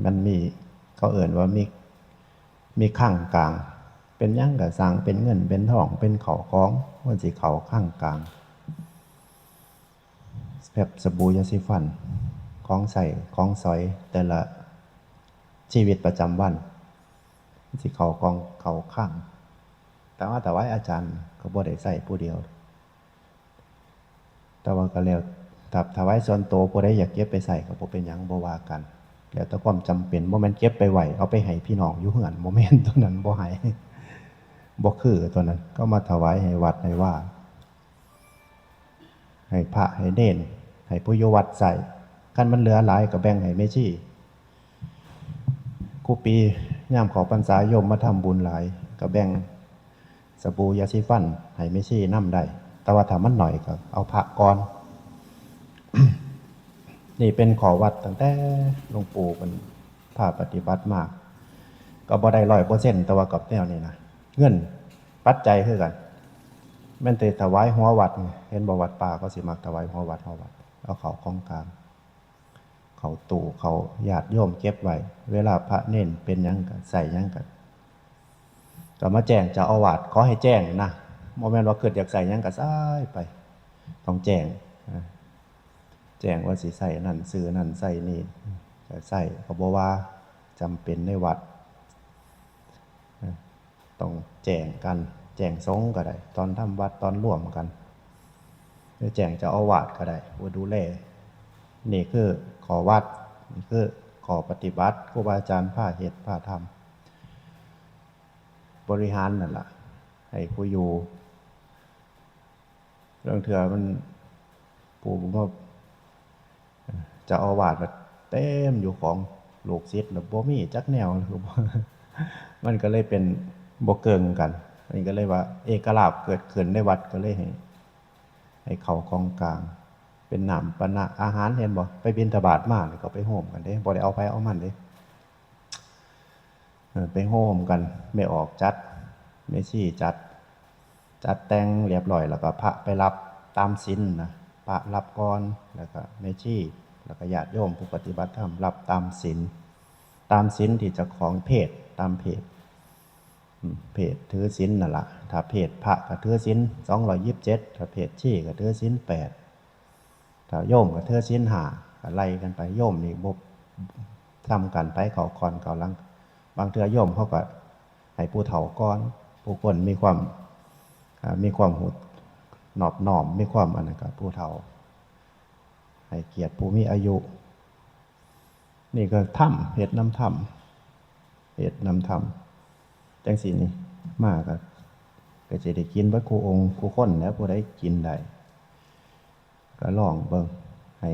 มันมีเขาเอ่ยว่ามีข้างกลางเป็นยั่งกับสร้างเป็นเงินเป็นทองเป็นเข่าของมันสิเข่าข้างกลางแบบสบู่ยาสีฟันของใส่ของซอยแต่ละชีวิตประจำวันสิเข่ากองเข่าข้างแต่ว่าอาจารย์เขาบ่ได้ใส่ผู้เดียวแต่ว่าก็แล้วถ้าไว้ส่วนโตผู้ใดอยากเก็บไปใส่ก็บ่เป็นหยังบ่ว่ากันแล้วแต่ความจำเป็นบ่แม่นเก็บไปไหวเอาไปให้พี่น้องอยู่เฮือนบ่แม่นตัวนั้นบ่ให้บ่คือตัวนั้นก็มาถวายให้วัดให้ว่าให้พระให้เนรให้ผู้อยู่วัดใส่คันมันเหลือหลายก็แบ่งให้แม่ชีครูปีย่ามเข้าพรรษาโยมมาทำบุญหลายก็แบ่งสบู่ยาสีฟันให้แม่ชีนำได้แต่ว่าถ้ามันหน่อยก็เอาพระก่อน นี่เป็นขอวัดตั้งแต่หลวงปู่เป็นพาปฏิบัติมากก็บ่ได้100%แต่ว่ากับแนวนี้นะเงินปัจจัยคือกันแม่นแต่ถวายหัววัดเห็นบ่วัดป่าก็สิมักถวายหัววัดเอาเข้าของกลางเขาตู่เขาญาติโยมเก็บไว้เวลาพระเน้นเป็นหยังก็ใส่หยังก็มาแจ้งเจ้าอาวาสขอให้แจ้งนะบ่แม่นว่าเกิดอยากใส่หยังก็ใส่ไปต้องแจ้งว่าสิใส่นั่นซื้อนั่นใส่นี่ก็ใส่ก็บ่ว่าจำเป็นในวัดต้องแจ้งกันแจ้งสงฆ์ก็ได้ตอนทำวัดตอนร่วมกันหรือแจ้งเจ้าอาวาสก็ได้ผู้ดูแลนี่คือขอวัดนี่คือขอปฏิบัติครูบาอาจารย์พาเฮ็ดพาทำบริหารนั่นล่ะให้ผู้อยู่เรื่องเถื่อมันปู่ผมว่าเจ้าอาวาสมันเต็มอยู่ของลูกศิษย์แล้วบ่มีจักแนวคือมันก็เลยเป็นบ่เกิงกันมันก็เลยว่าเอกลาภเกิดขึ้นในวัดก็เลยให้เข้ากองกลางเป็นน้ำปนะอาหารเห็นบ่ไปบิณฑบาตมาก็ไปโฮมกันเด้บ่ได้เอาไปเอามันเด้ไปโฮมกันไม่ออกจัดไม่ชี้จัดแต่งเรียบร้อยแล้วก็พระไปรับตามศีลนะพระรับก่อนแล้วก็ไม่ชี้แล้วก็ญาติโยมผู้ปฏิบัติธรรมรับตามศีลที่เจ้าของเพศตามเพศถือศีลนั่นล่ะถ้าเพศพระก็ถือศีล227ถ้าเพศชีก็ถือศีล8ถ้าโยมก็ถือศีล5ก็ไล่กันไปโยมนี่บ่ทำกันไปเข้าก่อนเข้าหลังบางเทื่อโยมเขาก็ให้ผู้เฒ่าก่อนผู้คนมีความหูนอบน้อมมีความอันนั้นกับผู้เฒ่าให้เกียรติผู้มีอายุนี่ก็ถ้ำเฮ็ดน้ำถ้ำจังสีนี่มากก็จะได้กินวัดครูองค์ครูคนแล้วผู้ใดกินได้ก็ลองเบิ่งให้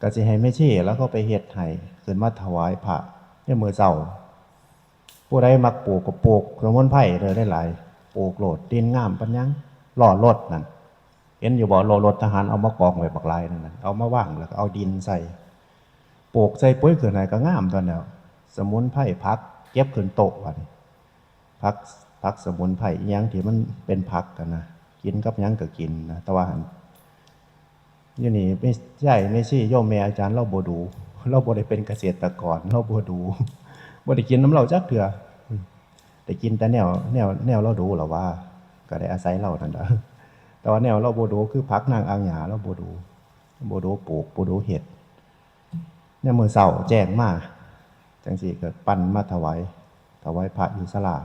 ก็สิให้ไม่ชี้แล้วก็ไปเฮ็ดให้ขึ้นมาถวายพระเนี่ยมื้อเช้าผู้ใดมักปลูกก็ปลูกสมุนไพรเลยได้หลายปลูกโลดดินงามปัญญังล่อรถนั่นเห็นอยู่บ่รถทหารเอามากองไว้บักลายนั่นน่ะเอามาว่างแล้วก็เอาดินใส่ปลูกใส่ปุ๋ยขึ้นไหนก็งามตอนแล้วสมุนไพรผักเก็บขึ้นโต๊ะว่านี่ผักสมุนไพรอีหยังที่มันเป็นผักกันนะกินกับหยังก็กินนะแต่ว่าอยู่นี่ไม่ใช่ไม่ใช่โยมแม่อาจารย์เราบ่ดูเราบ่ได้เป็นเกษตรกรเราบ่ดูบ่ได้กินน้ำเราจักเทื่อแต่กินแต่แนวเราดูหรอว่าก็ได้อาศัยเรานั่นแหละแต่ว่าแนวเราบ่ดูคือผักนางอ่างหญ้าเราบ่ดูปลูกบ่ดูเห็ดเนี่ยมื้อเช้าแจ้งมาจังซี่ก็ปั้นมาถวายพระอยู่ศาลา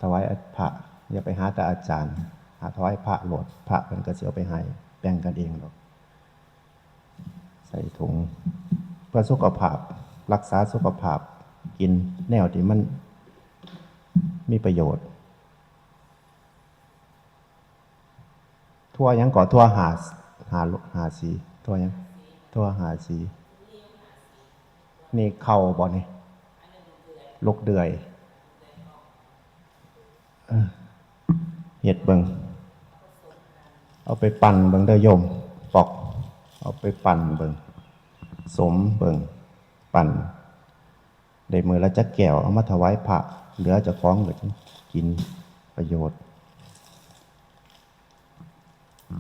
ถวายพระอย่าไปหาแต่อาจารย์หาถวายพระโหลดพระเพิ่นก็สิเอาไปให้แบ่งกันเองหรอกใส่ถุงเพื่อสุขภาพรักษาสุขภาพกินแนวที่มันมีประโยชน์ทั่วยังก่อทั่วหาสีทั่วยังทั่วหาสีนี่เข่าบ่นี่ลูกเดือยเห็ดเบิงเอาไปปั่นเบิงเด้อโยมปอกเอาไปปั่นเบิงสมเบิงปั่นได้มือละจักแก้วเอามาถวายพระเหลือจะคล้องก็กินประโยชน์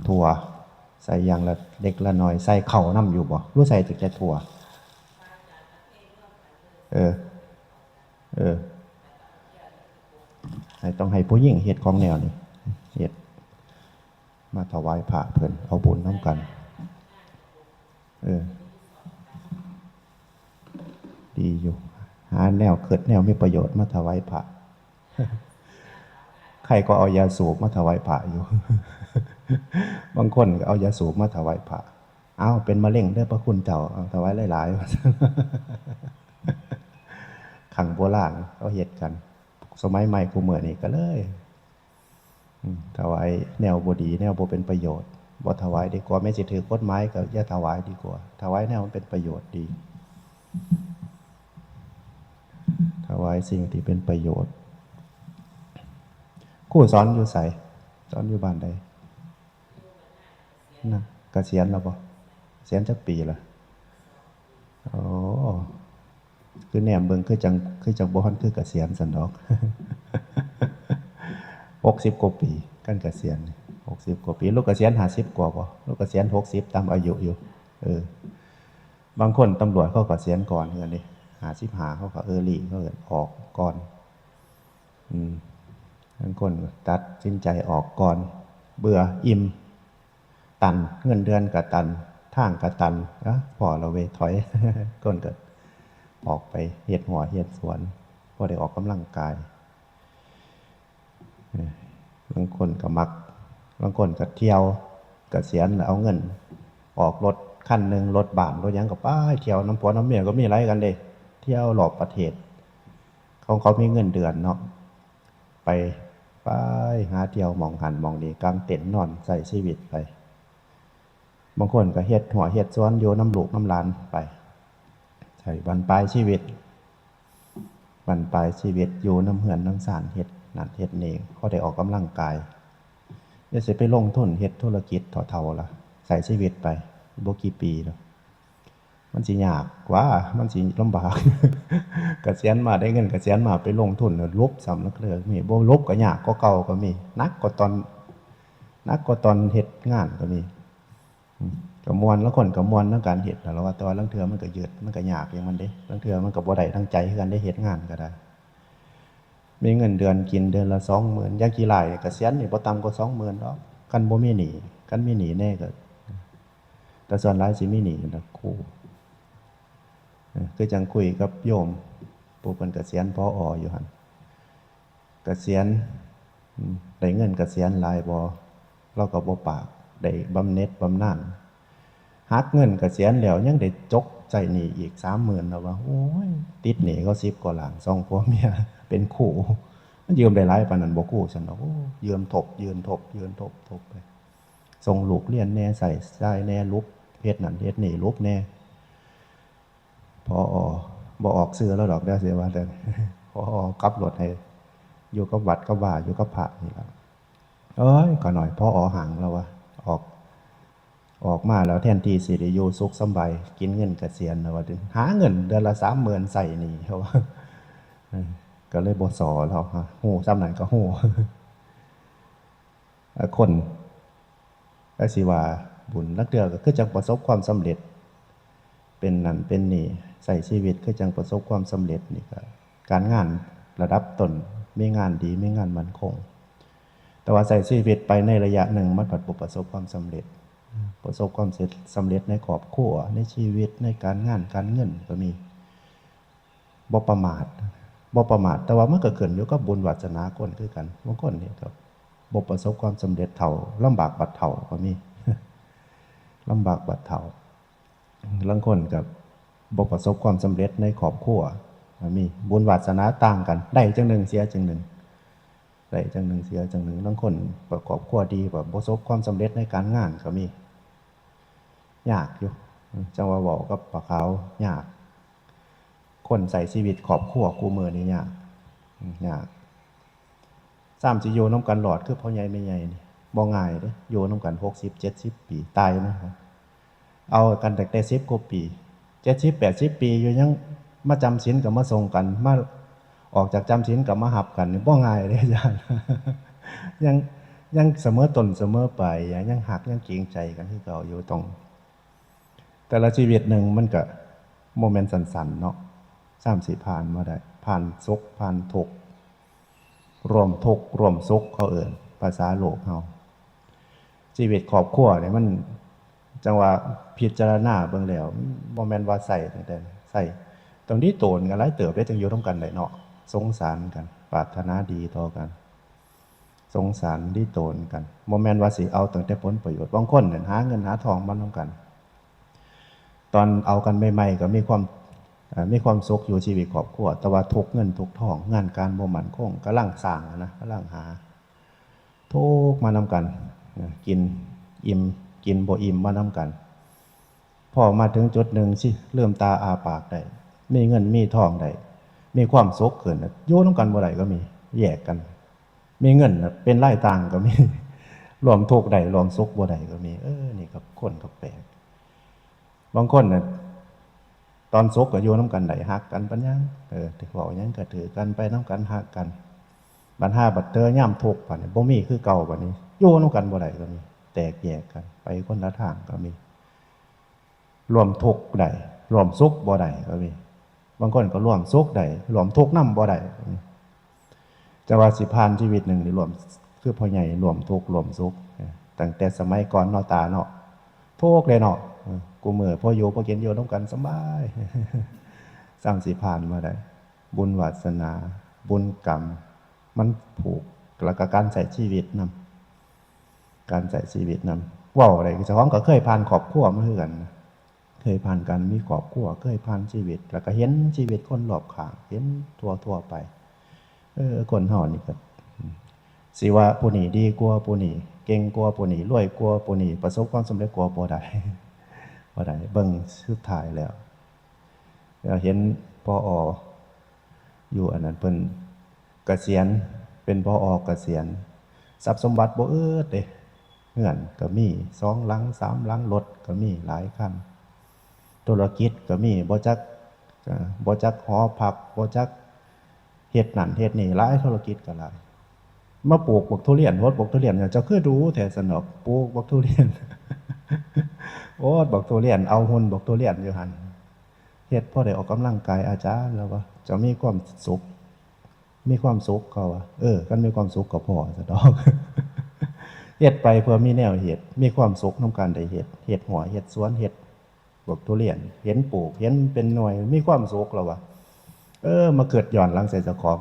ถั่วใส่อย่างละเล็กละน้อยใส่เข่าน้ำอยู่บ่รู้ใส่ถึงจะถั่ว เออเออต้องให้ผู้หญิงเฮ็ดของแนวนี้เฮ็ดมาถวายพระเพิ่นเอาบุญน้ำกันเออดีอยู่หาแนวเกิดแนวมีประโยชน์มาถวายพระใครก็เอายาสูบมาถวายพระอยู่ บางคนก็เอายาสูบมาถวายพระเอาเป็นมะเร็งได้พระคุณเจ้าเอาถวายหลายๆ ขังโบราณเขาเฮ็ดกัน สมัยใหม่กูเมื่อนี่ก็เลยถวายแนวบ่ดีแนวบ่เป็นประโยชน์บ่ถวายดีกว่าไม่สิถือกฎหมายก็อย่าถวายดีกว่าถวายแนวมันเป็นประโยชน์ดีถวายสิ่งที่เป็นประโยชน์ครูสอนอยู่ไสสอนอยู่บ้านใดนะเกษียณแล้วบ่เกษียณจักปีละอ๋อคือแนมเบิ่งคือจังบ่ฮั่นคือเกษียณซั่นดอก60 กว่าปีกันเกษียณ60 กว่าปีลูกเกษียณ50 กว่าบ่ลูกเกษียณ60ตามอายุอยู่บางคนตำรวจเขาเกษียณก่อนเฮือนนี่55เขาก็ลีเขาก็ออกก่อนบางคนตัดสินใจออกก่อนเบื่ออิ่มตันเงินเดือนก็ตันทางก็ตันนะพอเราเวถอยก้นก็ออกไปเฮ็ดหัวเฮ็ดสวนพอได้ออกกำลังกายบางคนก็มักบางคนก็เที่ยวเกษียณแล้วเอาเงินออกรถคันหนึ่งรถบ้านรถยังก็ไปเที่ยวน้ำผัวน้ำเมียก็มีไรกันเลยเที่ยวหลอบประเทศเขามีเงินเดือนเนาะไปหาเที่ยวมองหันมองนี่กางเต็นท์นอนใส่ชีวิตไปบางคนก็เฮ็ดหัวเฮ็ดสวนอยู่น้ำลูกน้ำหลานไปใช่บรรปลายชีวิตอยู่น้ำเหือนน้ำสานเฮ็ดนั่นเฮ็ดนี่เขาได้ออกกำลังกายอย่าสิไปลงทุนเฮ็ดธุรกิจเท่าๆล่ะใส่ชีวิตไปบ่กี่ปีแล้วมันสิยากกว่ามันสิลำบาก เกษียณมาได้เงินเกษียณมาไปลงทุนลบซ้ำนักเลยมีบ่ลบก็ยากก็เก่าก็มีนักกว่าตอนเฮ็ดงานก็มีก็ม่วนแล้วคนก็ม่วนในการเฮ็ดแล้วว่าแต่ว่าลางเทื่อมันก็ยืดมันก็ยากอย่างมันเด้ลางเทื่อมันก็บ่ได้ทั้งใจคือกันได้เฮ็ดงานก็ได้มีเงินเดือนกินเดือนละ 20,000 อย่างกี่หลายเกษียณนี่บ่ต่ำกว่า 20,000 ดอกคันบ่มีหนี้คันมีหนี้แน่ก็แต่ส่วนหลายสิมีหนี้กันทั้งคู่คือจังคุยกับโยมผู้เพิ่นเกษียณผอ.อยู่หั่นเกษียณได้เงินเกษียณหลายบ่เราก็บ่ปากได้บำเหน็จบำนาญหักเงินเกษียณแล้วยังได้จกใจหนี้อีก 30,000 แล้วว่าโอ้ยติดหนี้เขา10 กว่าล้าน2ผัวเมียเป็นคู่มันยืมได้หลายปานนั้นบ่กู้ซั่นดอกโอ้ยืมทบไปส่งลูกเรียนแน่ใส่จ่ายแน่ลุกเฮ็ดนั่นเฮ็ดนี่ลุกแน่พอบ่ออกซื้อแล้วดอกได้เสียว่าแต่พอกลับรถให้อยู่กับวัดกับว่าอยู่กับพระนี่ล่ะก็หน่อยพอห่างแล้วว่าออกมาแล้วแทนที่สิได้อยู่สุขสบายกินเงินเกษียณแล้วว่าหาเงินเดือนละ 30,000 ใส่หนี้เขาว่าก็เลยบ่สอแล้วฮะฮู้ซ้ำนั้นก็ฮู้คนก็สิว่าบุญนักเทื่อก็คือจังประสบความสำเร็จเป็นนั่นเป็นนี่ใส่ชีวิตคือจังประสบความสำเร็จนี่ก็การงานระดับต้นมีงานดีมีงานมั่นคงแต่ว่าใส่ชีวิตไปในระยะหนึ่งมันบ่ประสบความสำเร็จสำเร็จในครอบครัวในชีวิตในการงานการเงินก็มีบ่ประมาทแต่ว่ามันก็ขึ้นอยู่กับบุญวาสนาคนคือกันบางคนนี่ก็บ่ประสบความสำเร็จเท่าลำบากบัดเท่าก็มีลำบากบัดเท่าบางคนก็บ่ประสบความสำเร็จในครอบครัวก็มีบุญวาสนาต่างกันได้จังหนึ่งเสียจังหนึ่งได้จังหนึ่งเสียจังหนึ่งบางคนประกอบครัวดีแบบประสบความสำเร็จในการงานก็มียากอยู่จังว่าบอกกับปะขาวยากคนใส่ชีวิตครอบครัวคู่มือนี่ยาก3สิอยู่นำกันหลอดคือพ่อใหญ่แม่ใหญ่นี่บ่ง่ายเด้อยู่นำกัน60-70 ปีตายนะครับเอากันตั้งแต่10 กว่าปี70-80 ปีอยู่ยังมาจำศีลก็มาส่งกันมาออกจากจำศีลก็มาหับกันนี่บ่ง่ายเด้อาจารย์ยังเสมอต้นเสมอปลายยังหักยังเกรงใจกันคือเก่าอยู่ตรงแต่ละชีวิตหนึ่งมันก็โมเมนต์สั้นๆเนาะ สิผ่านมาได้ผ่านสุขผ่านทุกข์รวมทุกข์รวมสุขเขาเอิ้นภาษาโลกเฮาชีวิตครอบครัวเนี่ยมันจังว่าพิจารณาเบิ่งแล้วบ่แม่นว่าใส่ตั้งแต่ใส่ตรงที่โตนกันหลายเติบได้จังอยู่ร่วมกันได้เนาะสงสารกันปรารถนาดีต่อกันสงสารที่โตนกันบ่แม่นว่าสิเอาตั้งแต่ผลประโยชน์บางคนเนี่ยหาเงินหาทองมานำกันตอนเอากันใหม่ๆก็มีความสุขอยู่ชีวิตครอบครัวแต่ว่าทุกเงินทุกทองงานการบ่มั่นคงกำลังสร้างนะกำลังหาทุกมานำกันกินอิ่มกินบ่อิ่มมานำกันพอมาถึงจุดหนึ่งสิเริ่มตาอาปากได้มีเงินมีทองได้มีความสุขขึ้นอยู่นำกันบ่ได้ก็มีแยกกันมีเงินเป็นไร่ต่างก็มีรวมทุกข์ได้รวมสุขบ่ได้ก็มีนี่กับคนกับแปลกบางคนน่ะตอนสุขก็อยู่นำกันได้ฮักกันปัญญังถือว่าหยังก็ถือกันไปนำกันฮักกันบัดหาบัดเจอยามทุกข์บัดนี้บ่มีคือเก่าบัดนี้อยู่นำกันบ่ได้ก็มีแตกแยกกันไปคนละทางก็มีรวมทุกข์ได้รวมสุขบ่ได้ก็มีบางคนก็รวมสุขได้รวมทุกข์นำบ่ได้แต่ว่าสิผ่านชีวิตหนึ่งนี่รวมคือพ่อใหญ่รวมทุกข์รวมสุขตั้งแต่สมัยก่อนเนาะตาเนาะทุกข์เลยเนาะกูมื้อพออยู่พอกินอยู่นำกันสบายสร้างสิผ่านมาได้บุญวาสนาบุญกรรมมันผูกแล้วก็การใช้ชีวิตนำการใช้ชีวิตนำว้าอะไรเจ้าของก็เคยผ่านครอบครัวมาคือกันเคยผ่านการมีครอบครัวเคยผ่านชีวิตแล้วก็เห็นชีวิตคนรอบข้างเห็นทั่วไปคนเฮานี่ก็สิว่าผู้นี้ดีกว่าผู้นี้เก่งกว่าผู้นี้รวยกว่าผู้นี้ประสบความสำเร็จกว่าบ่ได้บ่ได้เบิ่งสุดท้ายแล้วเห็นพออยู่อันนั้นเพิ่นเกษียณเป็นพอเกษียณทรัพย์สมบัติบ่เด้เฮือนก็มี2หลัง3หลังรถก็มีหลายคันธุรกิจก็มีบ่จักหอพักบ่จักเฮ็ดนั่นเฮ็ดนี่หลายธุรกิจก็หลายมาปลูกบักทุเรียนรดบักทุเรียนเจ้าคือรู้แท้สนอกปลูกบักทุเรียนโอ้บักทุเรียนเอาหุ่นบักทุเรียนอยู่หั่นเฮ็ดพอได้ออกกำลังกายอาจารย์แล้วว่าจะมีความสุขเขาว่ากันมีความสุขก็พอซะดอกเฮ็ดไปเพื่อมีแนวเฮ็ดมีความสุขนำกันได้เฮ็ดหัวเฮ็ดสวนเฮ็ดบักทุเรียนเห็นปลูกเห็นเป็นหน่วยมีความสุขแล้วว่ามาเกิดย้อนหลังใส่เจ้าของ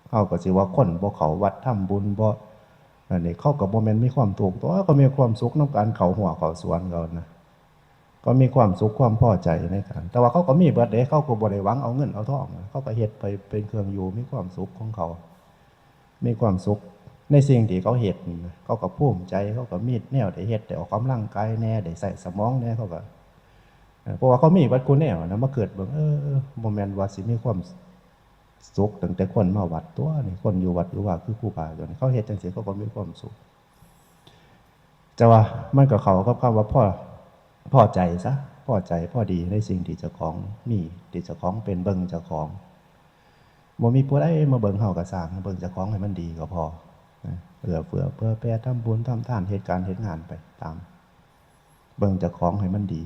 เฮาก็สิว่าคนบ่เข้าวัดทำบุญบ่อันนี้เขาก็บ่แม่นมีความทุกข์ตัวก็มีความสุขนำการเข้าหัวเข้าสวนเขานะก็มีความสุขความพอใจในการแต่ว่าเขาก็มีเบิดเด้เขาก็บ่ได้หวังเอาเงินเอาทองเขาก็เฮ็ดไปเป็นเครื่องอยู่มีความสุขของเขามีความสุขในสิ่งที่เขาเฮ็ดเขาก็ภูมิใจเขาก็มีแนวได้เฮ็ดได้ออกกำลังกายแน่ได้ใส่สมองแน่เขาก็เพราะว่าเขามีวัดกูแนวนะมาเกิดเบิ่งบ่แม่นว่าสิมีความสุขตั้งแต่คนมาวัดตัวนี่คนอยู่วัดอยู่ว่าคือครูบาอาจารย์เขาเฮ็ดจังซี่เขาก็มีความสุขแต่ว่ามันก็เข้ากับคำว่าพอใจซะพอใจพอดีในสิ่งที่เจ้าของมีที่เจ้าของเป็นเบิ่งเจ้าของบ่มีผู้ใดมาเบิ่งเฮาก็สร้างเบิ่งเจ้าของให้มันดีก็พอเอื้อเฟื้อเผื่อแผ่ทำบุญทำทานเหตุการณ์เหตุงานไปตามเบิ่งเจ้าของให้มันดี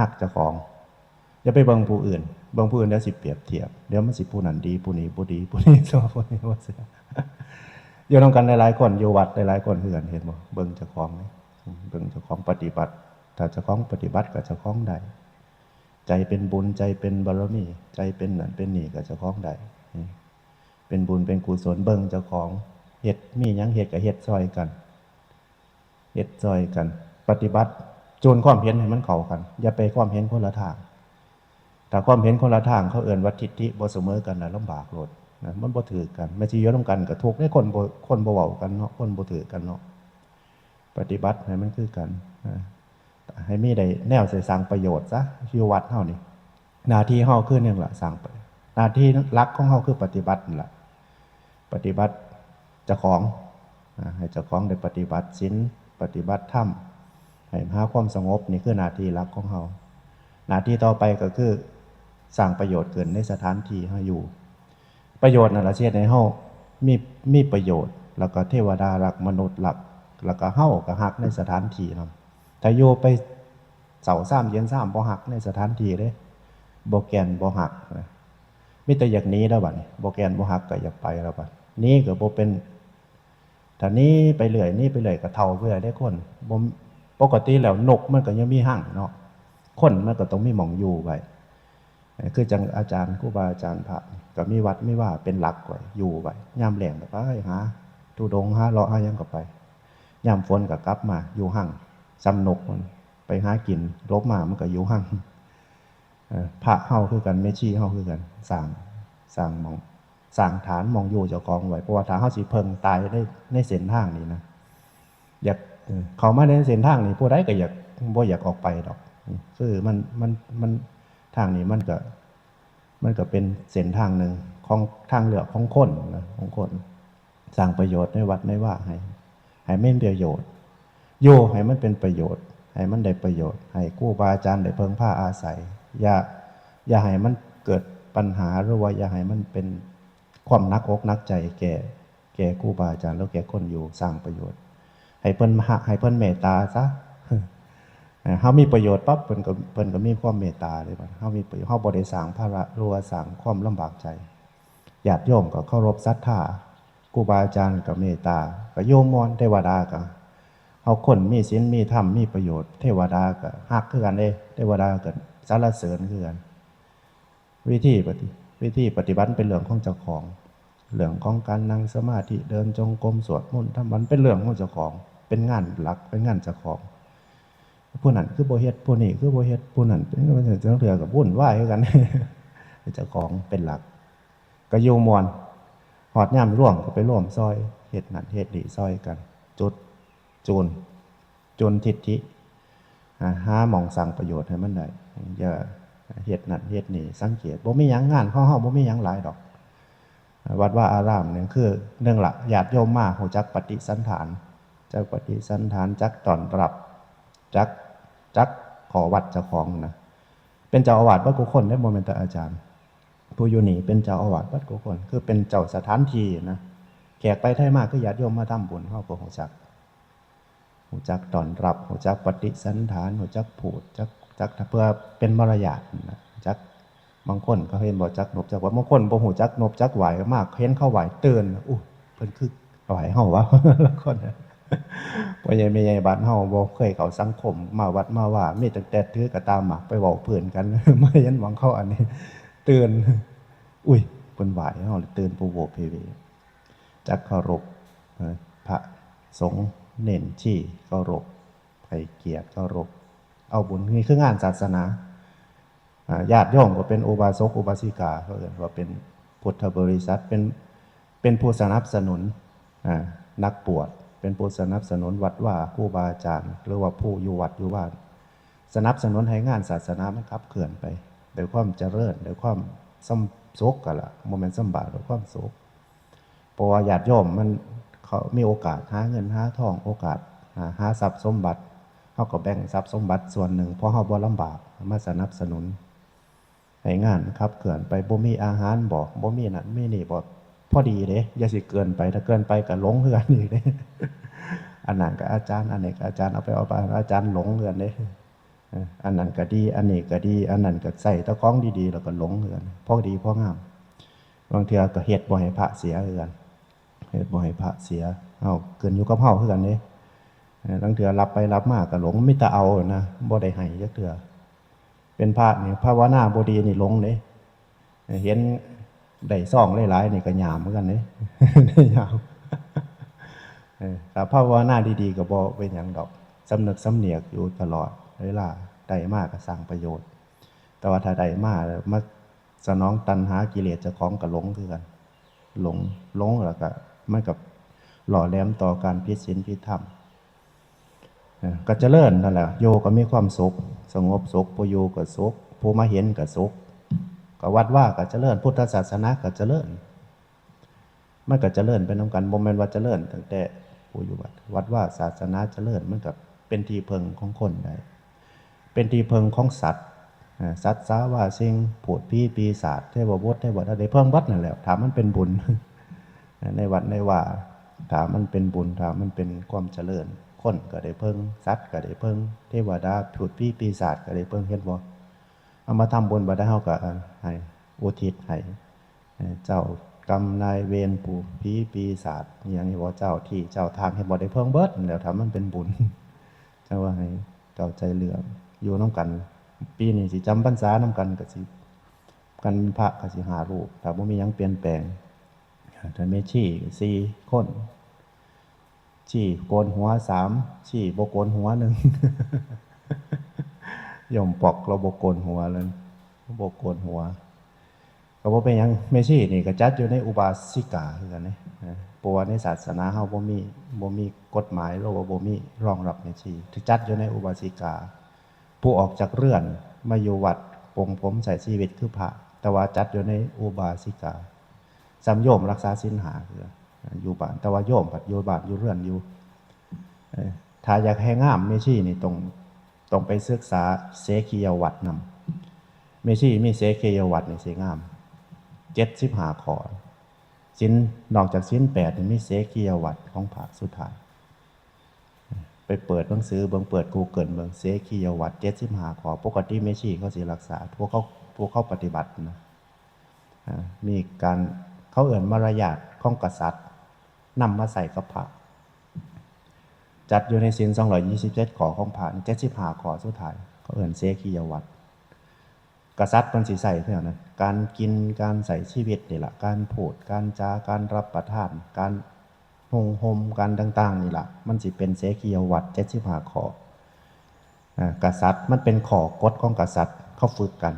ฮักเจ้าของอย่าไปเบิ่งผู้อื่นเดี๋ยวสิเปรียบเทียบเดี๋ยวมันสิผู้นั้นดีผู้นี้บ่ดีผู้นี้ซอผู้นี้ว่าเสียอยู่นำกันหลายๆคนอยู่วัดหลายๆคนคือกันเห็นบ่เบิ่งเจ้าของเบิ่งเจ้าของปฏิบัติถ้าเจ้าของปฏิบัติก็เจ้าของได้ใจเป็นบุญใจเป็นบารมีใจเป็นนั่นเป็นนี่ก็เจ้าของได้เป็นบุญเป็นกุศลเบิ่งเจ้าของเฮ็ดมีหยังเฮ็ดก็เฮ็ดซอยกันปฏิบัติจูนความเห็นให้มันเข้ากันอย่าไปความเห็นคนละทางถ้าความเห็นคนละทางเขาเอิ้นว่าทิฏฐิบ่เสมอกันน่ะลำบากโลดนะมันบ่ถือกันแม้สิอยู่นำกันก็ทุกข์ได้คนบ่เว้ากันเนาะคนบ่ถือกันเนาะปฏิบัติให้มันคือกันให้มีได้แนวใส่สร้างประโยชน์ซะอยู่วัดเฮานี่หน้าที่เฮาคือเนี่ยล่ะสร้างไปหน้าที่หลักของเฮาคือปฏิบัตินั่นล่ะปฏิบัติเจ้าของให้เจ้าของได้ปฏิบัติศีลปฏิบัติธรรมให้หาความสงบนี่คือหน้าที่หลักของเฮาหน้าที่ต่อไปก็คือสร้างประโยชน์เกินในสถานที่เฮาอยู่ประโยชน์นั่นล่ะเฮ็ดให้เฮามีประโยชน์แล้วก็เทวดารักมนุษย์รักแล้วก็เฮาก็ฮักในสถานที่นำถ้าอยู่ไปเสาซ้ำเย็นซ้ำบ่ฮักในสถานที่เด้บ่แก่นบ่ฮัก มีแต่อยากหนีแล้วบัดนี้บ่แกนบ่ฮักก็อยากไปแล้วบัดนี้ก็บ่เป็นถ้านี้ไปเรื่อยนี่ไปเรื่อยก็เฒ่าเพื่อได้คนบ่ปกติแล้วนกมันก็ยังมีหั่งเนาะคนมันก็ต้องมีหม่องอยู่ไว้คือจังอาจารย์ครูบาอาจารย์พระก็มีวัดมีว่าเป็นหลักไว้อยู่ไว้ยามแล้งก็ไปหาทุดงหาเลาะหาหยังก็ไปยามฝนก็กลับมาอยู่หั่งซ้ำนกมันไปหากินลบมามันก็อยู่หั่งพระเฮาคือกันแม่ชีเฮาคือกันสร้างหม่องสร้างฐานหม่องอยู่เจ้าของไว้เพราะว่าถ้าเฮาสิเพิ่งตายในเส้นทางนี้นะอยากเข้ามาในเส้นทางนี้ผู้ใดก็อยากบ่อยากออกไปดอกคือมันทางนี้มันก็เป็นเส้นทางหนึ่งของทางเลือกของคนนะของคนสร้างประโยชน์ในวัดในว่าให้มันประโยชน์โยให้มันเป็นประโยชน์ให้มันได้ประโยชน์ให้ครูบาอาจารย์ได้เพิ่งผ้าอาศัยอย่าให้มันเกิดปัญหาหรือว่าอย่าให้มันเป็นความนักอกนักใจแก่ครูบาอาจารย์แล้วแก่คนอยู่สร้างประโยชน์ให้เพิ่นเมตตาซะเฮามีประโยชน์ปั๊บเพิ่นก็มีความเมตตาเลยบัดเฮามีประโยชน์เฮาบ่ได้สร้างภาระหรือว่าสร้างความลำบากใจญาติโยมก็เคารพศรัทธาครูบาอาจารย์ก็เมตตาก็โยมมอนเทวดาก็เฮาคนมีศีลมีธรรมมีประโยชน์เทวดาก็ฮักคือกันเด้เทวดาก็สรรเสริญคือกันวิธีปฏิบัติเป็นเรื่องของเจ้าของเรื่องของการนั่งสมาธิเดินจงกรมสวดมนต์ทำมันเป็นเรื่องของเจ้าของเป็นงานหลักเป็นงานเจ้าของผู้นั้นคือบ่เฮ็ดผู้นี้คือบ่เฮ็ดผู้นั้นเป็นจังเถื่อกับวุ่นวายคือกันเจ้าของเป็นหลักก็อยู่มวนหอดย่ำร่วงก็ไปร่วมซอยเฮ็ดนั่นเฮ็ดนี่ซอยกันจุดจูนทิฏฐิหาหม่องสร้างประโยชน์ให้มันได้อย่าเฮ็ดนั่นเฮ็ดนี่สังเกตบ่มีหยังงานของเฮาบ่มีหยังหลายดอกวัดว่าอารามนี่คือเรื่องละญาติโยมมาฮู้จักปฏิสันถานจักปฏิสันถานจักต้อนรับจักขอวัดเจ้าของนะเป็นเจ้าอาวาสวัดกุคนได้บ่แม่นแต่อาจารย์ผู้อยู่นี่เป็นเจ้าอาวาสวัดกุคนคือเป็นเจ้าสถานที่นะแขกไปไทยมาคือญาติโยมมาทำบุญเฮาก็ฮู้จักต้อนรับฮู้จักปฏิสันถานฮู้จักพูดจักเพื่อเป็นมารยาทนะจักบางคนก็เห็นบ่จักนบจักว่าบางคนบ่ฮู้จักนบจักไหวมากเห็นเขาไหวตื่นอู้เพิ่นคือไหวเฮาวะละคนพ่อใหญ่แม่ใหญ่บ้านเฮาบ่เคยเข้าสังคมมาวัดมาว่ามีตั้งแต่ถือกระตาหมากไปเว้าเพื่อนกันมาเห็นหวังเขาอันนี้ตื่นอุ้ยเพิ่นไหวเฮาตื่นผู้โวเพเวจักเคารพพระสงฆ์เน้นชี้เคารพให้เกียรติเคารพเอาบุญนี่คืองานศาสนาญาติโยมก็เป็นอุบาสกอุบาสิกาเขาเรียกว่าเป็นพุทธบริษัทเป็นผู้สนับสนุนนักบวชเป็นผู้สนับสนุนวัดว่าครูบาอาจารย์หรือว่าผู้อยู่วัดอยู่บ้านสนับสนุนให้งานศาสนามันขับเคลื่อนไปโดยความเจริญโดยความโศกกันละโมเมนต์สัมบาโดยความโศกเพราะว่าญาติโยมมันเขามีโอกาสหาเงินหาทองโอกาสหาทรัพย์สมบัติเขาก็แบ่งทรัพย์สมบัติส่วนหนึ่งเพราะเขาบ่ลำบากมาสนับสนุนให้งานขับเคลื่อนไปบ่มีอาหารบอกบ่มีนั่นมีนี่บอกพอดีเด้อย่าสิเกินไปถ้าเกินไปก็หลงเฮือนอีกเด้อันนั้นก็อาจารย์อันนี้ก็อาจารย์เอาไปอาจารย์หลงเฮือนเด้อันนั้นก็ดีอันนี้ก็ดีอันนั้นก็ใส่ตะก้องดีๆแล้วก็หลงเฮือนพอดีพองามบางเทื่อก็เฮ็ดบ่ให้พระเสียเฮือนเฮ็ดบ่ให้พระเสียเฮาเกินอยู่กับเฮาคือกันเด้บางเทื่อรับไปรับมาก็หลงมีแต่เอานะบ่ได้ให้จักเทื่อเป็นพระนี่ภาวนาบ่ดีนี่หลงเด้เห็นได้ซ่องหลายๆนี่ก็ยามเหมือนกันเด้ได้ยามถ้าภาวนาดีๆก็บ่เป็นหยังดอกสำนึกสำเนียกอยู่ตลอดเวลาได้มาก็สร้างประโยชน์แต่ว่าถ้าได้มาสนองตัณหากิเลสเจ้าของก็หลงคือกันหลงแล้วก็มันก็หล่อแหลมต่อการผิดศีลผิดธรรมก็เจริญนั่นแหละโยก็มีความสุขสงบสุขผู้อยู่ก็สุขผู้มาเห็นก็สุขก็วัดว่าก็เจริญพุทธศาสนาก็เจริญมันก็เจริญไปนำกันบ่แม่นว่าเจริญตั้งแต่ผู้อยู่วัดว่าศาสนาเจริญมันก็เป็นที่พึ่งของคนได้เป็นที่พึ่งของสัตว์สัตว์สาว่าสิ่งพูดผีปีศาจเทวบุตรเทวดาได้เพิ่งวัดนั่นแหละถามมันเป็นบุญในวัดในว่าถามมันเป็นบุญถามมันเป็นความเจริญคนก็ได้เพิ่งสัตว์ก็ได้เพิ่งเทวดาพูดผีปีศาจก็ได้เพิ่งเฮ็ดบ่เอามาทำบุญบ่ได้เฮาก็ให้อุทิศให้ เจ้ากรรมนายเวรผู้ผีปีศาจอหย่างนี้บ่เจ้าที่เจ้าทางให้บ่ได้เพิ่งเบิดแล้วถ้ามันเป็นบุญ จังว่าให้เจ้าใจเหลืออยู่นํกัน ปีนี้สิจำพรรษานํกันก็สิกันพระก็สิ5รูปถ้าบ่มีหยังเปลี่ยนแปลงท่านแม่ชี4คนชี้โกนหัว3ชี้บ่โกนหัว1 ย่อมปอกเราบ่โกนหัวแล้วบ่โกนหัวก็บ่เป็นหยังแม่ชีนี่ก็จัดอยู่ในอุบาสิกาคือกันเด้เพราะว่าในศาสนาเฮาบ่มีกฎหมายหรือว่าบ่มีรองรับแม่ชีที่จัดอยู่ในอุบาสิกาผู้ออกจากเรือนมาอยู่วัดปรงผมใส่ชีวิตคือพระแต่ว่าจัดอยู่ในอุบาสิกาสำโยมรักษาศีล5คืออยู่บ้านแต่ว่าโยมผัดอยู่บ้านอยู่เรือนอยู่ถ้าอยากให้งามแม่ชีนี่ต้องไปศึกษาเสขียวัตรนำแม่ชีมีเสขียวัตรนี่สิงาม75ข้อศีลนอกจากศีล8นี่มีเสขียวัตรของภาคสุดท้ายไปเปิดหนังสือเบิ่งเปิด Google เบิ่งเสขียวัตร75ข้อปกติแม่ชีเขาสิรักษาพวกเขาปฏิบัตินะมีการเขาเอิ้นมารยาทของกษัตริย์นำมาใส่กับพระจัดอยู่ในศีล227ข้อของพระ75ข้อสุดท้ายเขาเอิ้นเสขียวัตรกษัตริย์เพิ่นสิใส่เท่านั้นการกินการใส่ชีวิตนี่ล่ะการพูดการจาการรับประทานการนุ่งห่มการต่างๆนี่ล่ะมันสิเป็นเสขียวัตร75ข้อกษัตริย์มันเป็นข้อกฎของกษัตริย์เขาฝึกกัน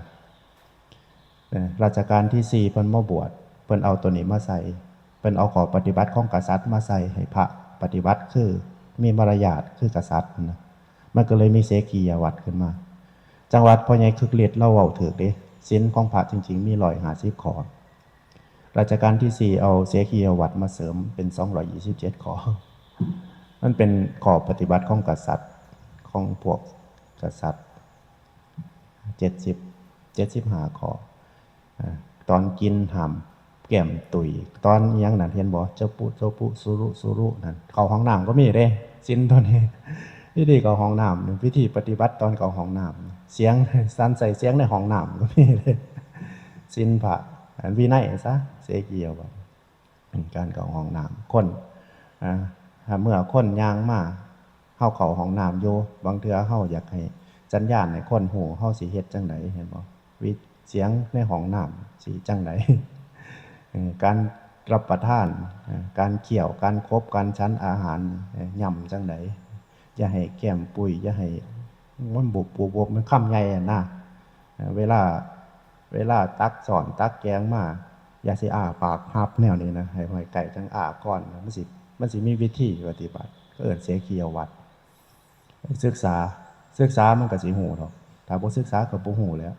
รัชกาลที่4เพิ่นมาบวชเพิ่นเอาตัวนี้มาใส่เพิ่นเอาข้อปฏิบัติของกษัตริย์มาใส่ให้พระปฏิบัติคือมีมารยาทคือกษัตริย์นะมันก็เลยมีเสขียวัตรขึ้นมาจังหวัดพ่อใหญ่คึกฤทธิ์เล่าเว้าถูกเด้ศีลของพระจริงๆมี150ข้อรัชกาลที่4เอาเสขียวัตรมาเสริมเป็น227ข้อมันเป็นข้อปฏิบัติของกษัตริย์ของพวกกษัตริย์75ข้อตอนกินห้ามแก้มตุยตอนยังนั่นเห็นบ่เจ้าปุสุรุนั่นเข้าห้องน้ำก็มีเด้ศีลตัวนี้วิธีเข้าห้องน้ำวิธีปฏิบัติตอนเข้าห้องน้ำเสียงสั่นใส่เสียงในห้องน้ำก็มีเลยศีลพระวินัยซะเสกียวว่าการเข้าห้องน้ำคนเมื่อคนย่างมาเข้าห้องน้ำอยู่บางเทื่อเฮาอยากให้สัญญาณให้คนหูเฮาสิเฮ็ดจังไดเห็นบ่เสียงในห้องน้ำสิจังไดการรับประทานการเคี่ยวการคบการชั้นอาหารย่ำจังไดอย่าให้แก้มปุยอย่าให้มันบุบมันค่ำใหญ่นะเวลาตักสอนตักแกงมาอย่าสิอ้าปากฮับแนวนี้นะให้หอยไก่จังอ้าก่อนมันสิมีวิธีปฏิบัติก็เอิ้นเสขียวัตรศึกษามันก็สิฮู้ดอกถ้าบ่ศึกษาก็บ่ฮู้แล้ว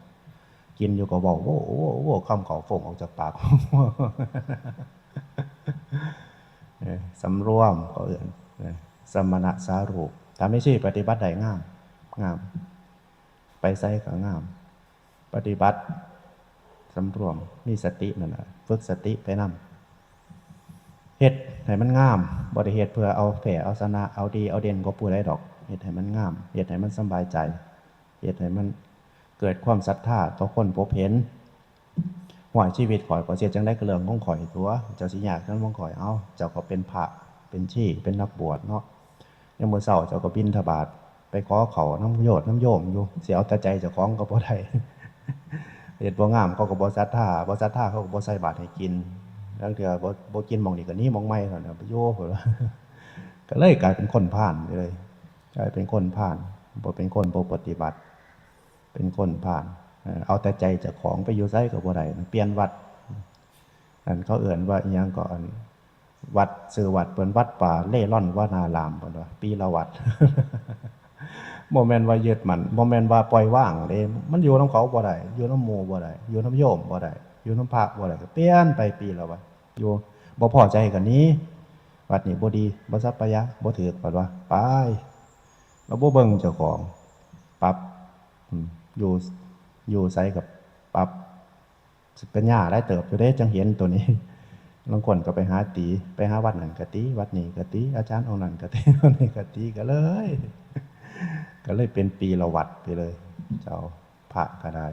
กินอยู่ก็เว้าโอ้คำเขาฝงออกจากปากสำรวมก็เอิ้นสมณะสารูปถ้าไม่ใช่ปฏิบัติได้งามไปไสก็งามปฏิบัติสำรวมมีสตินั่นน่ะฝึกสติไปนำเฮ็ดให้มันงามบ่ได้เฮ็ดเพื่อเอาแผ่เอาชนะเอาดีเอาเด่นก็ผู้ใดดอกเฮ็ดให้มันงามเฮ็ดให้มันสบายใจเฮ็ดให้มันเกิดความศรัทธาต่อคนพบเห็นห่วยชีวิตข่อยก็เสียจังได้กระเรื่องของข่อยตัวเจ้าสิยากนั้นของข่อยเอาเจ้าก็เป็นพระเป็นชีเป็นนักบวชเนาะยามมื้อเช้าเจ้าก็บิณฑบาตไปขอเขาน้ำโยมอยู่สิเอาแต่ใจเจ้าของก็บ่ได้เฮ็ดบ่งามเขาก็บ่ศรัทธาเขาก็บ่ใส่บาตรให้กินบางเทื่อบ่กินหม้องนี้ก็หนีหม้องใหม่เท่านั้นไปโยพุ่นว่าก็เลยกลายเป็นคนพาลไปเลยกลายเป็นคนพาลบ่เป็นคนบ่ปฏิบัติเป็นคนพาลเอาแต่ใจเจ้าของไปอยู่ไสก็บ่ได้เปลี่ยนวัดอันเขาเอิ้นว่าอิหยังก็อันวัดชื่อวัดเพิ่นวัดป่าเล่ร่อนวนารามเพิ่นว่าปีละวัดบ่แม่นว่ายึดมั่นบ่แม่นว่าปล่อยว่างเด้มันอยู่นำเขาบ่ได้อยู่นำหมู่บ่ได้อยู่นำโยมบ่ได้อยู่นำพระบ่ได้ก็เปลี่ยนไปปีละวัดอยู่บ่พอใจก็หนีวัดนี้บ่ดีบ่สัพพยะบ่ถูกเพิ่นว่าไปแล้วบ่เบิ่งเจ้าของปรับอยู่ไสกับปรับเป็นหญ้าได้เติบอยู่เด้จังเห็นตัวนี้บางคนก็ไปหาตีไปหาวัดนั่นก็ตีวัดนี้ก็ตีอาจารย์องค์นั้นก็ตีองค์นี้ก็ตีก็เลยเป็นปีละวัดไปเลยเจ้าพระก็ได้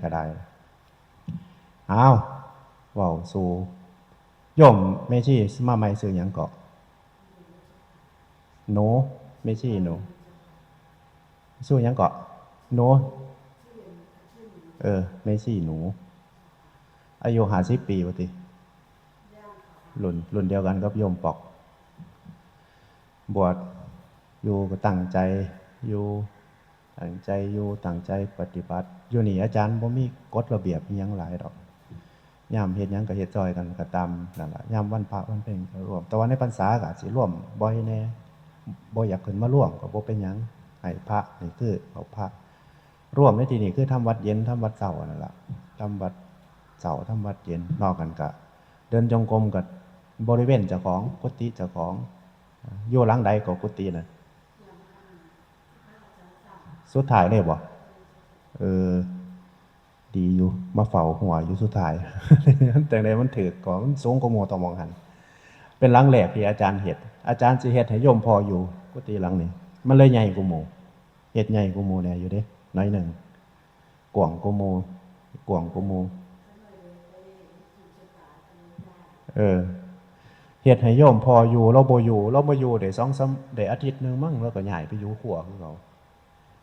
ก็ได้อ้าว เว้าสู่โยมแม่ชีมาใหม่ซื้อหยังเกาะหนูแม่ชีหนูซื้อหยังเกาะหนูแม่ชีหนูอายุ50 ปีว่าติรุ่นเดียวกันกับโยมปอกบวชอยู่ก็ตั้งใจอยู่ตั้งใจอยู่ตั้งใจปฏิบัติอยู่นี่อาจารย์บ่มีกฎระเบียบอิหยังหลายดอกยามเฮ็ดหยังก็เฮ็ดซอยกันก็ตามนั่นล่ะยามวันพระวันเพ็ญก็ร่วมแต่ว่าในพรรษาก็สิร่วมบ่อยแน่บ่อยากขึ้นมาร่วมก็บ่เป็นหยังให้พระนี่คือเอาพระร่วมในที่นี้คือทำวัดเย็นทำวัดเช้านั่นล่ะทำวัดเช้าทำวัดเย็นนอกกันก็เดินจงกรมก็บริเวณเจ้าของกุฏิเจ้าของอยู่หลังใดก็กุฏิน่ะสุดท้ายเลยบ่ดีอยู่มาเฝ้าหัวอยู่สุดท้าย แต่ในมันถือของมันสูงกว่าหมู่ต้องมองหันเป็นหลังแรกที่อาจารย์เฮ็ดอาจารย์สิเฮ็ดให้โยมพออยู่กุฏิหลังนี้มันเลยใหญ่กว่าหมู่เฮ็ดใหญ่กว่าหมู่แน่อยู่เด้น้อยหนึ่งกว้างกว่าหมู่กว้างกว่าหมู่เฮ็ดให้โยมพออยู่เราบ่อยู่ได้2-3ได้อาทิตย์นึงมั้งแล้วก็ย้ายไปอยู่ขัวคือเขา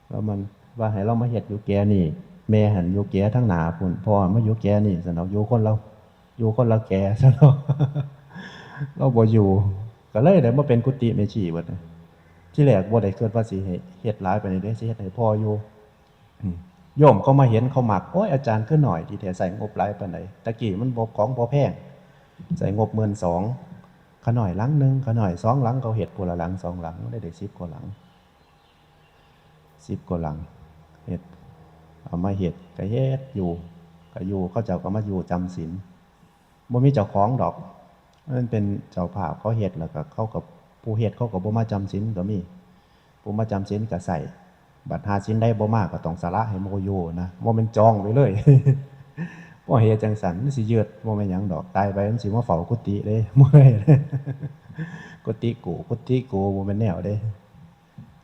แล้วมันว่าให้เรามาเฮ็ดอยู่แก่นี่แม่หันอยู่แก่ทั้งหน้าพุ่นพ่อมาอยู่แก่นี่ซั่นเนาะอยู่คนละแก่ซั่นเนาะ เราบ่อยู่ก็เลยได้มาเป็นกุฏิแม่ชีเบิดที่แรกบ่ได้คิดว่าสิเฮ็ดหลายปานนี้เด้สิเฮ็ดให้พออยู่โยมก็มาเห็นเขามักโอ้ยอาจารย์คือหน่อยที่แท้ใส่งบหลายปานใดตะกี้มันบ่ของบ่แพงใส่งบ12,000ขะหน่อยหลังนึงขะหน่อย2หลังเขาเฮ็ดพุ่นละหลัง2หลังได้10กว่าหลัง10กว่าหลังเฮ็ดเอามาเฮ็ดก็เฮ็ดอยู่เขาเจ้าก็มาอยู่จำศีลบ่มีเจ้าของดอกมันเป็นเจ้าภาพเขาเฮ็ดแล้วก็เขากับผู้เฮ็ดเขาก็บ่มาจำศีลก็มีผู้มาจำศีลก็ใส่บัดหาศีลได้บ่มากก็ต้องสละให้โมอยู่นะบ่แม่นจองไว้เลย บ่เฮ็ดจังซั่นมันสิยืดบ่แม่นหยังดอกตายไปมันสิมาเฝ้ากุฏิเด้เมื่อยกุฏิกูบ่แม่นแนวเด้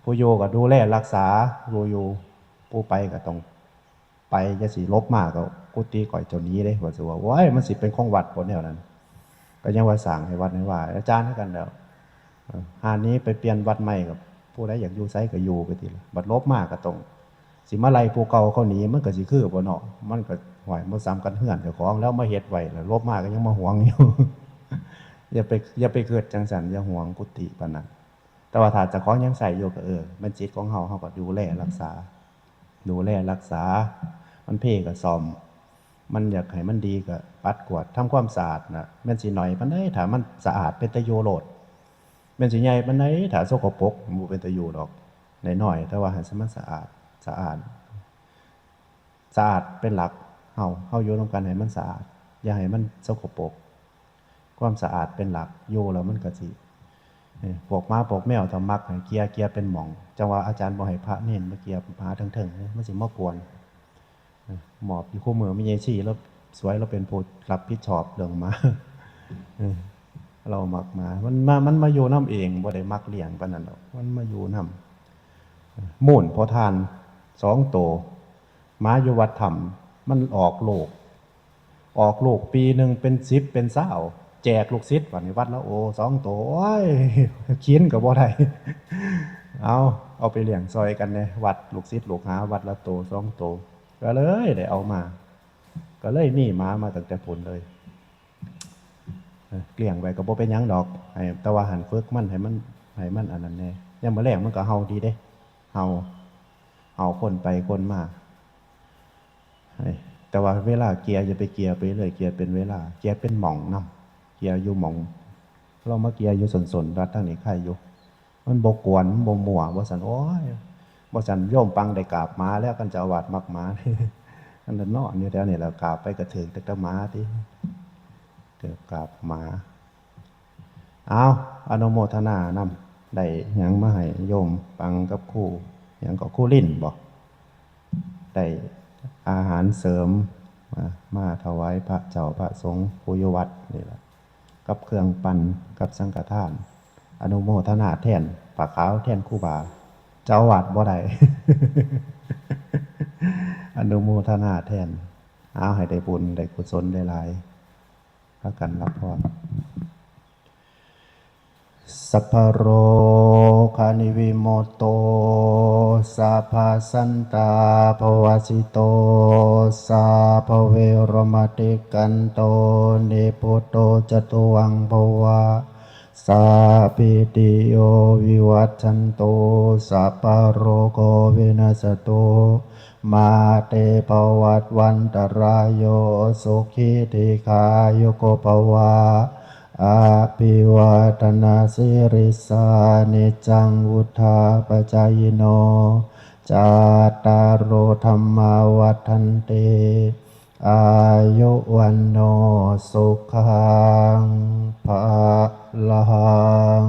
ผู้อยู่ก็ดูแลรักษาอยู่ผู้ไปก็ต้องไปอย่าสิลบมากก็กุฏิก่อยเจ้านี้เด้ว่าสิว่าโอ้ยมันสิเป็นของวัดบ่แนวนั้นก็ยังว่าสั่งให้วัดให้ว่าอาจารย์เท่ากันแล้วหานี้ไปเปลี่ยนวัดใหม่กับผู้ใดอยากอยู่ไสก็อยู่ไปติล่ะบัดลบมากก็ต้องสิมาไล่ผู้เก่าเขาหนีมันก็สิคือบ่เนาะมันก็ห่วยบ่ซ้ำกันเฮือนเจ้าของแล้วมาเฮ็ดไว้แล้วลบมากก็ยังมาหวงอยู่ อย่าไปเกิดจังซั่นอย่าหวงกุฏิปานนั้นแต่ว่าถ้าเจ้าของยังใส่อยู่ก็มันจิตของเฮาก็ดูแลรักษามันเพ่ก็ซ่อมมันอยากให้มันดีก็ปัดกวาดทำความสะอาดนะแม่นสิหน่อยปานใดถ้ามันสะอาดเป็นตะโยโลดแม่นสิใหญ่ปานใดถ้าสกปรกบ่เป็นตะโยดอกน้อยๆแต่ว่าให้มันสะอาดเป็นหลักเฮาอยู่ร่วมกันให้มันสะอาดอย่าให้มันสกปรกความสะอาดเป็นหลักอยู่แล้วมันก็สิพวกม้าพวกแมวถ้ามักให้เกียร์เป็นหม่องจังว่าอาจารย์บ่ให้พระเน้นมาเกียร์พาเถิงๆมันสิมากวนหมอบอยู่คู่มือมีเยซี่แล้วสวยเราเป็นผู้รับผิดชอบเรื่องมาเรามักมามันมาอยู่น้ำเองบ่ได้มักเลี้ยงปานนั้นดอกมันมาอยู่น้ำมูนพอทาน2ตัวม้าอยู่วัดถ้ำมันออกลูกปีนึงเป็น10เป็น20แจกลูกศิษย์วันนี้วัดแล้วโอ้2ตัวโอ้ยเขียนก็บ่ได้เอาไปเลี้ยงซอยกันในวัดลูกศิษย์ลูกหาวัดละตัว2ตัวก็เลยได้เอามาก็เลยมีหมาตั้งแต่ผลเลยเลี้ยงไว้ก็บ่เป็นหยังดอกให้แต่ว่าหันฝึกมันให้มันอันนั้นแน่ยามมื้อแลงมันก็เฮาดีเด้เฮาคนไปคนมาแต่ว่าเวลาเกียร์อย่าไปเกียร์ไปเรื่อยเกียร์เป็นเวลาเกียร์เป็นหม่องนำเกียร์อยู่หม่องเรามาเกียร์อยู่สนๆรัดทางนี้ใครอยู่มันบ่กวนบ่มั่วบ่ซั่นโอ้ยบ่ซั่นโยมปังได้กราบหมาแล้วกันเจ้าอาวาสมักหมาอันนั้นเนาะอยู่แถวนี้แล้วกราบไปก็ถึงแต่หมาติเกิดกราบหมาอนุโมทนานำได้หยังมาให้โยมปังกับครูหยังก็ครูลิ้นบ่ได้อาหารเสริมมาถวายพระเจ้าพระสงฆ์ผู้อยู่วัดนี่ล่ะกับเครื่องปั่นกับสังฆทานอนุโมทนาแทนผ้าขาวแทนครูบาเจ้าอาวาสบ่ได้ อนุโมทนาแทนให้ได้บุญได้กุศลได้หลาย พากันรับพรสัพพโรคานิวิโมโตสัพพสันตาภวสิโตสัพพเวรมติกันโตนิพุตโตจตุวังภวะสัพพิติโยวิวัชชันโตสัพพโรโควินาศโตมาเตภวัตวันตรายโยสุขีติขายุโกภวะอาภิวาทนาสิริสานิจังวุธาปจายโนจาตารโอธรรมาวัฏันติอายุวันโนสุขังภะลัง